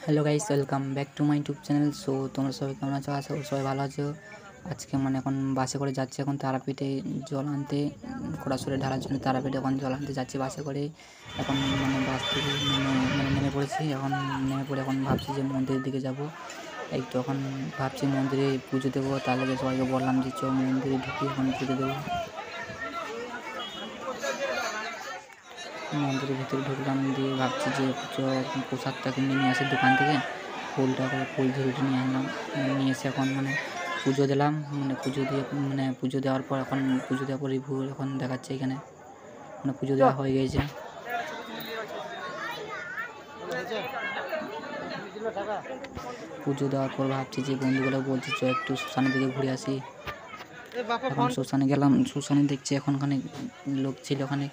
Hello guys, welcome back to my YouTube channel. So তোমরা সবাই কেমন আছো? আশা করি সবাই ভালো আছো। আজকে এখন বাসে করে যাচ্ছি, এখন তারাপীঠে জল আনতে, খোড়াসুরে ঢালার জন্য তারাপীঠে এখন জল আনতে যাচ্ছি বাসে করে। এখন বাস থেকে নেমে পড়েছি। এখন নেমে পড়ে এখন ভাবছি যে মন্দিরের দিকে যাব। একটু এখন ভাবছি মন্দিরে পুজো দেবো, তার লেগে সবাইকে বললাম যে চ মন্দিরে ঢুকি, এখন পুজো দেবো। মন্দিরের ভিতরে ঢুকলাম, দিয়ে ভাবছি যে প্রসাদটা কিনে নিয়ে আসি দোকান থেকে, ফুল ঝুড়িটা নিয়ে আনলাম, নিয়ে এসে এখন পুজো দিলাম। পুজো দিয়ে পুজো দেওয়ার পর এখন পুজো দেওয়ার পর রিভিউ এখন দেখাচ্ছে এখানে, পুজো দেওয়া হয়ে গেছে। পুজো দেওয়ার পর ভাবছি যে বন্ধুগুলো বলছি চ একটু শ্মশানের দিকে ঘুরে আসি। এখন শ্মশানে গেলাম, শ্মশানে দেখছি এখন ওখানে লোক ছিল ওখানে।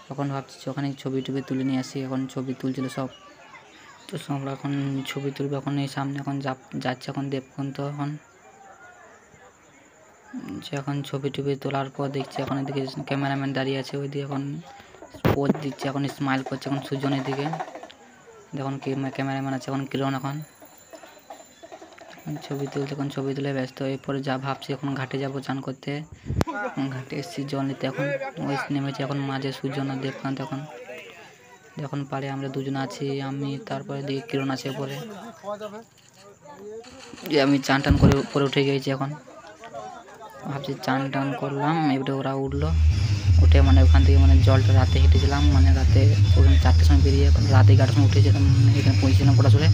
তখন ভাবছি ওখানে ছবি টবি তুলে নিয়ে আসি। এখন ছবি তুলছিল সব, তো সব এখন ছবি তুলবে। এখন এই সামনে এখন যাচ্ছে এখন দেবকুন্ত। এখন ছবি টবি তোলার পর দেখছি এখন এদিকে ক্যামেরাম্যান দাঁড়িয়ে আছে, ওই দিকে এখন পোজ দিচ্ছে, এখন স্মাইল করছে এখন সুজনের দিকে। দেখুন ক্যামেরাম্যান আছে এখন কিরণ, এখন ছবি তুলতে, এখন ছবি তুলে ব্যস্ত। এরপরে যা ভাবছি এখন ঘাটে যাব চান করতে। ঘাটে এসেছি জল নিতে, এখন ওই নেমেছি এখন মাঝে সুজন আর দেবকান্ত। এখন পারে আমরা দুজন আছি, আমি তারপরে দিকে কিরণ আছে পরে। আমি চান টান করে উপরে উঠে গিয়েছি। এখন ভাবছি চান টান করলাম, এবারে ওরা উঠলো, উঠে ওখান থেকে জলটা রাতে হেঁটেছিলাম, রাতে 4টার সময় বেরিয়ে এখন রাত 11টার সময় উঠেছিলাম, এখানে পৌঁছেছিলাম পড়াশোনায়।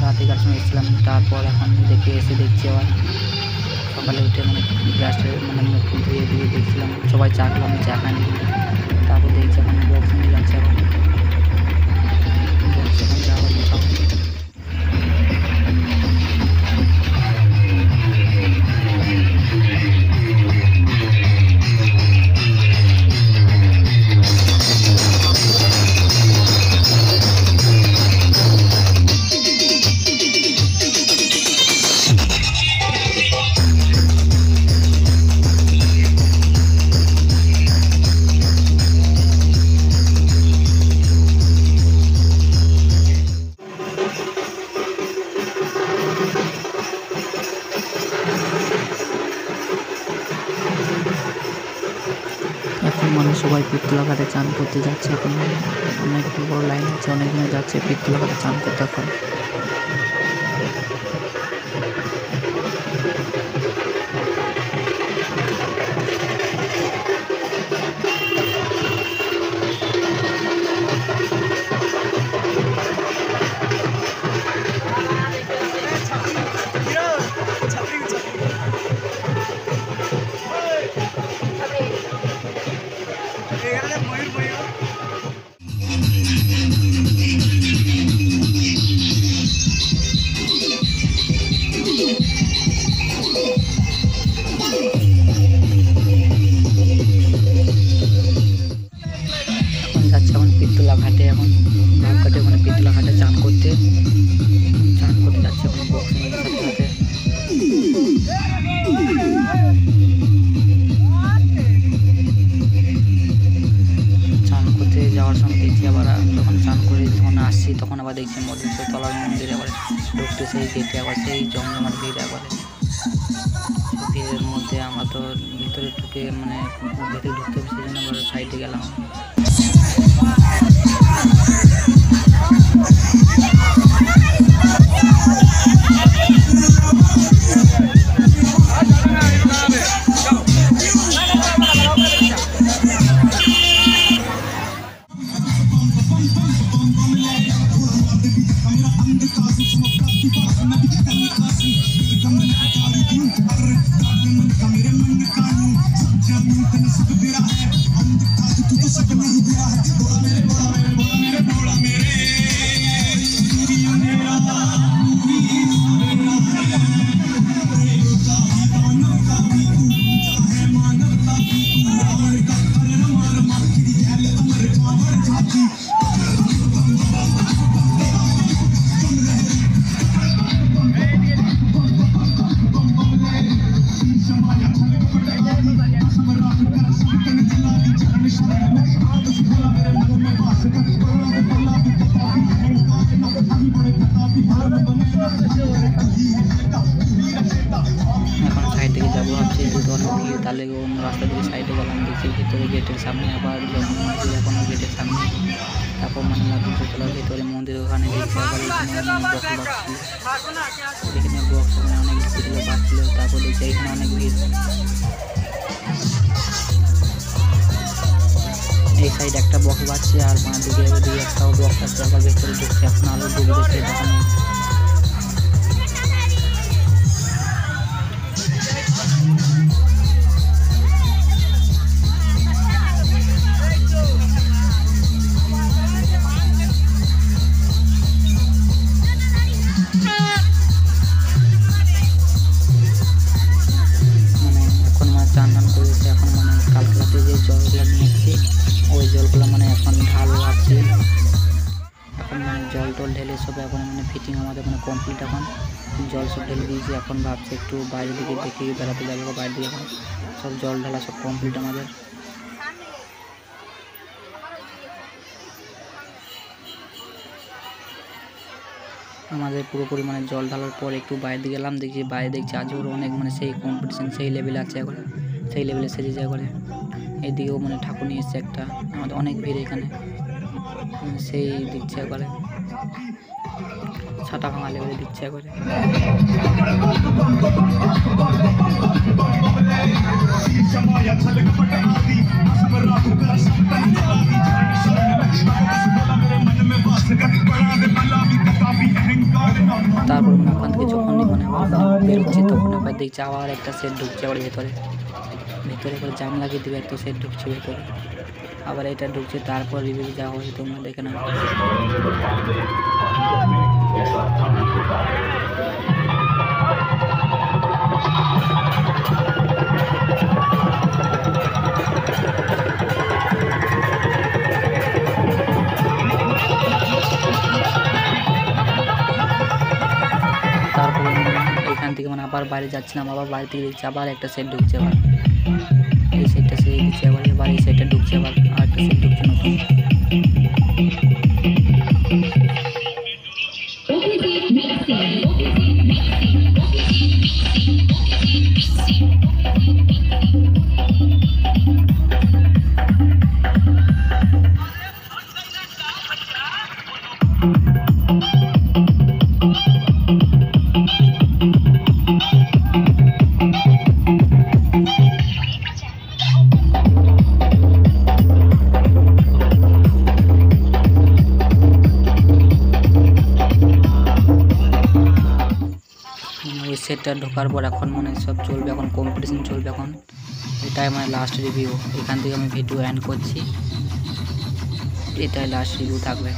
রাত 11টার সময় এসেছিলাম। তারপর এখন দেখছি আবার সকালে উঠে ব্রাশে মুখ ধুয়ে দিয়ে দেখছিলাম সবাই চা খেলাম, চা খাইনি। তারপর দেখছি এখন বক্স নিয়ে যাচ্ছে, এখন যাওয়ার সব এখন সবাই পিত্তলা ঘাটে চান করতে যাচ্ছে। এখন অনেক বড় লাইন আছে, অনেকজনে যাচ্ছে পিত্তলা ঘাটে চান করতে। এখন যাচ্ছে এখন পিত্তলা ঘাটে, এখন ভাবঘাটে ওখানে পিত্তলা ঘাটে চান করতে যাচ্ছে এখন বক্স নিয়ে সাথে সাথে। চান করতে যাওয়ার সময় দেখছি আবার যখন চান করে যখন আসছি তখন আবার দেখছি মধ্যেশ্বর তলার মন্দিরে আবার ঢুকতে সেই গেটে আবার সেই জমজমাট ভিড়। আবার ভিড়ের মধ্যে আমরা তো ভিতরে ঢুকে ভিতরে ঢুকতে হবে, সেই জন্য আবার সাইডে গেলাম। এখন সাইড থেকে যাবো ভাবছি, যেহেতু অনেক ভিড়, তাহলে অন্য রাস্তা থেকে সাইডে গেলাম। দেখছি ভেতরে গেটের সামনে আবার যখন মন্দির, এখনও গেটের সামনে। তারপর মানে মন্দির চলে ভেতরে, মন্দিরের ওখানে দেখছি আবার এখানে বক্স ওখানে অনেক ঢুকেছিল, বাজছিল। তারপর দেখছি এখানে অনেক ভিড়। এই সাইড একটা বক্স বাজছে, আর বাঁ দিকে একটাও বক্স আছে। আবার ভেতরে ঢুকছে, এখন আলো ডুবছে তখন। চান টান করেছে, এখন মানে কালকে রাতে যে জলগুলো নিয়ে এসেছি ওই জলগুলো মানে এখন ঢাল ভাবছি। এখন মানে জল টল ঢেলে সব এখন মানে ফিটিং আমাদের মানে কমপ্লিট। এখন জল সব ঢেলে দিয়েছি, এখন ভাবছি একটু বাইরের দিকে দেখে বেড়াতে যাবো। বাইরে দিকে এখন সব জল ঢালা সব কমপ্লিট আমাদের। পুরোপুরি মানে জল ঢালার পর একটু বাইরে দিকে গেলাম, দেখছি বাইরে দেখছি আজও অনেক মানে সেই কম্পিটিশন সেই লেভেলে আছে এখন, সেই লেভেলে সেজে যায় করে। এইদিকেও মানে ঠাকুর নিয়ে এসছে একটা, আমাদের অনেক ভিড় এখানে, সেই দিচ্ছে একবারে ছাটা ভাঙা লেভেলে দিচ্ছে একবারে। তারপর মানে ওখান থেকে যখনই মানে বের হচ্ছে তখন আবার দেখছি আবার একটা সেট ঢুকছে আবার ভেতরে করে জাম লাগিয়ে দেবে, একটা সেট ঢুকছে ভেতরে, আবার এটা ঢুকছে। তারপর রিভিউ যাওয়া হয়েছে, তোমরা দেখে নাও। তারপরে এখান থেকে মানে আবার বাইরে যাচ্ছিলাম, আবার বাইরে থেকে দেখছি আবার একটা সেট ঢুকছে। আবার এই সেটটা সে দিচ্ছে, আবার এবার এই সেটটা ঢুকছে, আবার আর একটা সেট ঢুকছে নতুন। ওই সেটটা ঢোকার পর এখন মানে সব চলবে, এখন কম্পিটিশন চলবে। এখন এটাই মানে লাস্ট রিভিউ, এখান থেকে আমি ভিডিও এন্ড করছি। এটাই লাস্ট রিভিউ থাকবে।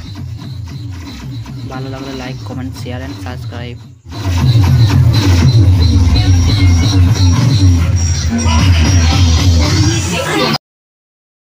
ভালো লাগলে like, comment, share and subscribe.